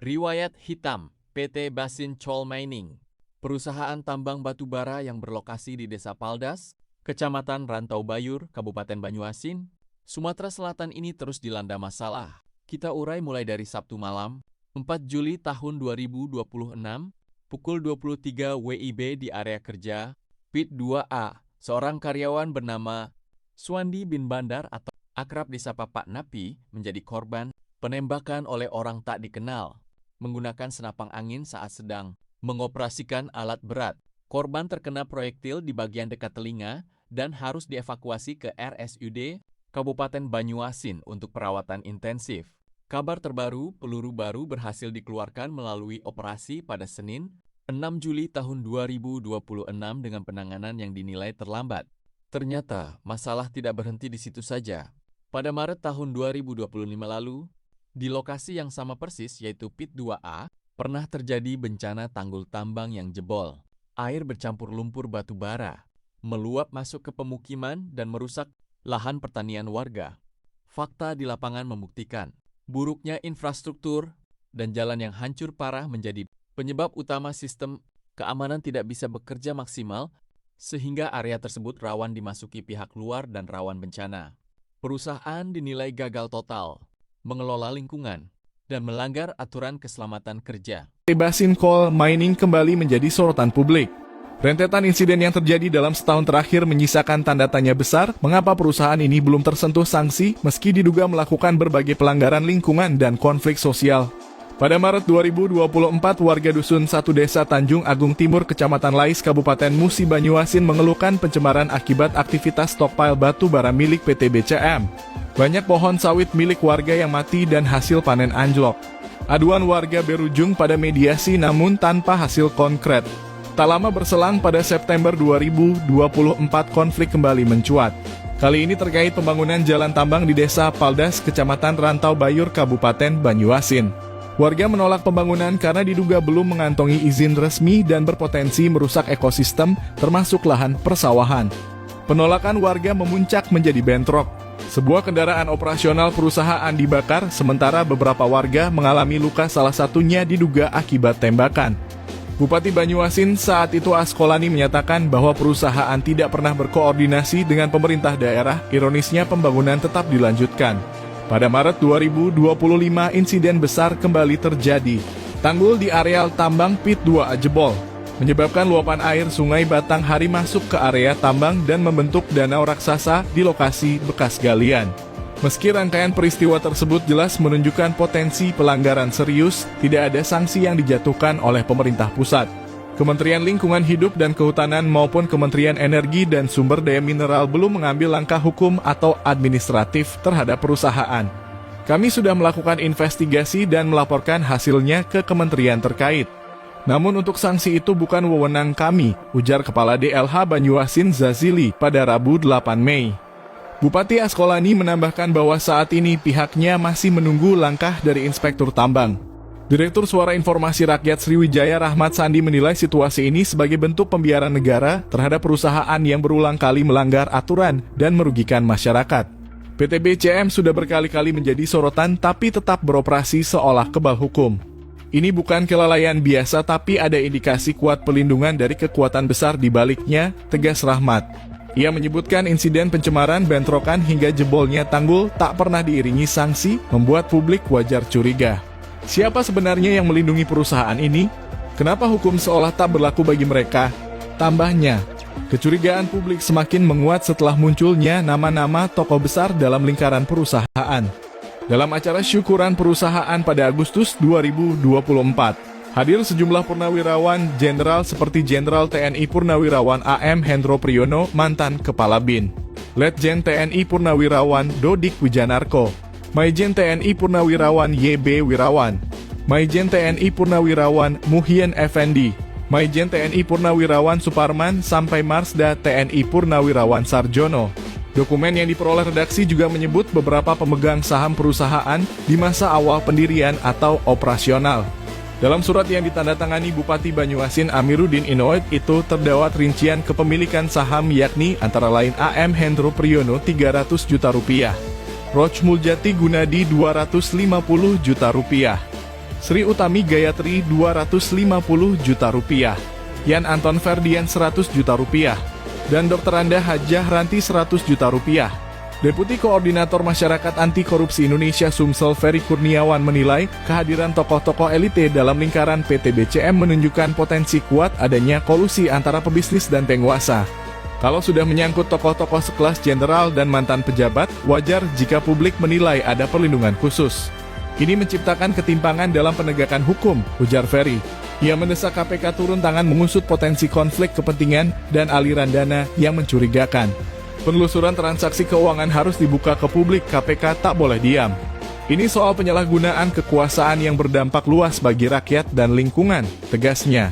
Riwayat hitam PT Basin Coal Mining, perusahaan tambang batu bara yang berlokasi di Desa Paldas, Kecamatan Rantau Bayur, Kabupaten Banyuasin, Sumatera Selatan ini terus dilanda masalah. Kita urai mulai dari Sabtu malam, 4 Juli tahun 2026, pukul 23 WIB di area kerja PIT 2A, seorang karyawan bernama Suandi bin Bandar atau akrab disapa Pak Napi menjadi korban penembakan oleh orang tak dikenal menggunakan senapang angin saat sedang mengoperasikan alat berat. Korban terkena proyektil di bagian dekat telinga dan harus dievakuasi ke RSUD Kabupaten Banyuasin untuk perawatan intensif. Kabar terbaru, peluru baru berhasil dikeluarkan melalui operasi pada Senin, 6 Juli tahun 2026 dengan penanganan yang dinilai terlambat. Ternyata, masalah tidak berhenti di situ saja. Pada Maret tahun 2025 lalu, di lokasi yang sama persis yaitu PIT 2A, pernah terjadi bencana tanggul tambang yang jebol. Air bercampur lumpur batu bara, meluap masuk ke pemukiman dan merusak lahan pertanian warga. Fakta di lapangan membuktikan, buruknya infrastruktur dan jalan yang hancur parah menjadi penyebab utama sistem keamanan tidak bisa bekerja maksimal sehingga area tersebut rawan dimasuki pihak luar dan rawan bencana. Perusahaan dinilai gagal total mengelola lingkungan, dan melanggar aturan keselamatan kerja. Basin Coal Mining kembali menjadi sorotan publik. Rentetan insiden yang terjadi dalam setahun terakhir menyisakan tanda tanya besar mengapa perusahaan ini belum tersentuh sanksi meski diduga melakukan berbagai pelanggaran lingkungan dan konflik sosial. Pada Maret 2024, warga Dusun 1 Desa Tanjung Agung Timur, Kecamatan Lais, Kabupaten Musi Banyuasin mengeluhkan pencemaran akibat aktivitas stockpile batu bara milik PT BCM. Banyak pohon sawit milik warga yang mati dan hasil panen anjlok. Aduan warga berujung pada mediasi namun tanpa hasil konkret. Tak lama berselang pada September 2024 konflik kembali mencuat. Kali ini terkait pembangunan jalan tambang di Desa Paldas, Kecamatan Rantau Bayur, Kabupaten Banyuasin. Warga menolak pembangunan karena diduga belum mengantongi izin resmi dan berpotensi merusak ekosistem termasuk lahan persawahan. Penolakan warga memuncak menjadi bentrok. Sebuah kendaraan operasional perusahaan dibakar, sementara beberapa warga mengalami luka, salah satunya diduga akibat tembakan. Bupati Banyuasin saat itu Askolani menyatakan bahwa perusahaan tidak pernah berkoordinasi dengan pemerintah daerah, ironisnya pembangunan tetap dilanjutkan. Pada Maret 2025, insiden besar kembali terjadi. Tanggul di areal tambang PIT 2A jebol, menyebabkan luapan air Sungai Batang Hari masuk ke area tambang dan membentuk danau raksasa di lokasi bekas galian. Meski rangkaian peristiwa tersebut jelas menunjukkan potensi pelanggaran serius, tidak ada sanksi yang dijatuhkan oleh pemerintah pusat. Kementerian Lingkungan Hidup dan Kehutanan maupun Kementerian Energi dan Sumber Daya Mineral belum mengambil langkah hukum atau administratif terhadap perusahaan. Kami sudah melakukan investigasi dan melaporkan hasilnya ke kementerian terkait. Namun untuk sanksi itu bukan wewenang kami, ujar Kepala DLH Banyuasin Zazili pada Rabu 8 Mei. Bupati Askolani menambahkan bahwa saat ini pihaknya masih menunggu langkah dari inspektur tambang. Direktur Suara Informasi Rakyat Sriwijaya Rahmat Sandi menilai situasi ini sebagai bentuk pembiaran negara terhadap perusahaan yang berulang kali melanggar aturan dan merugikan masyarakat. PT BCM sudah berkali-kali menjadi sorotan tapi tetap beroperasi seolah kebal hukum. Ini bukan kelalaian biasa tapi ada indikasi kuat pelindungan dari kekuatan besar di baliknya, tegas Rahmat. Ia menyebutkan insiden pencemaran, bentrokan hingga jebolnya tanggul tak pernah diiringi sanksi, membuat publik wajar curiga. Siapa sebenarnya yang melindungi perusahaan ini? Kenapa hukum seolah tak berlaku bagi mereka? Tambahnya, kecurigaan publik semakin menguat setelah munculnya nama-nama tokoh besar dalam lingkaran perusahaan. Dalam acara syukuran perusahaan pada Agustus 2024, hadir sejumlah purnawirawan jenderal seperti Jenderal TNI Purnawirawan AM Hendro Priyono, mantan Kepala BIN, Letjen TNI Purnawirawan Dodik Wijanarko, Maijen TNI Purnawirawan YB Wirawan, Maijen TNI Purnawirawan Muhyen Effendi, Maijen TNI Purnawirawan Suparman sampai Marsda TNI Purnawirawan Sarjono. Dokumen yang diperoleh redaksi juga menyebut beberapa pemegang saham perusahaan di masa awal pendirian atau operasional. Dalam surat yang ditandatangani Bupati Banyuasin Amiruddin Inoed itu terdapat rincian kepemilikan saham yakni antara lain AM Hendro Priyono 300 juta rupiah, Roch Muljati Gunadi 250 juta rupiah, Sri Utami Gayatri 250 juta rupiah, Yan Anton Ferdian 100 juta rupiah, dan Dr. Anda Hajah Ranti 100 juta rupiah. Deputi Koordinator Masyarakat Anti Korupsi Indonesia Sumsel Ferry Kurniawan menilai kehadiran tokoh-tokoh elite dalam lingkaran PT BCM menunjukkan potensi kuat adanya kolusi antara pebisnis dan penguasa. Kalau sudah menyangkut tokoh-tokoh sekelas jenderal dan mantan pejabat, wajar jika publik menilai ada perlindungan khusus. Ini menciptakan ketimpangan dalam penegakan hukum, ujar Ferry. Ia mendesak KPK turun tangan mengusut potensi konflik kepentingan dan aliran dana yang mencurigakan. Penelusuran transaksi keuangan harus dibuka ke publik, KPK tak boleh diam. Ini soal penyalahgunaan kekuasaan yang berdampak luas bagi rakyat dan lingkungan, tegasnya.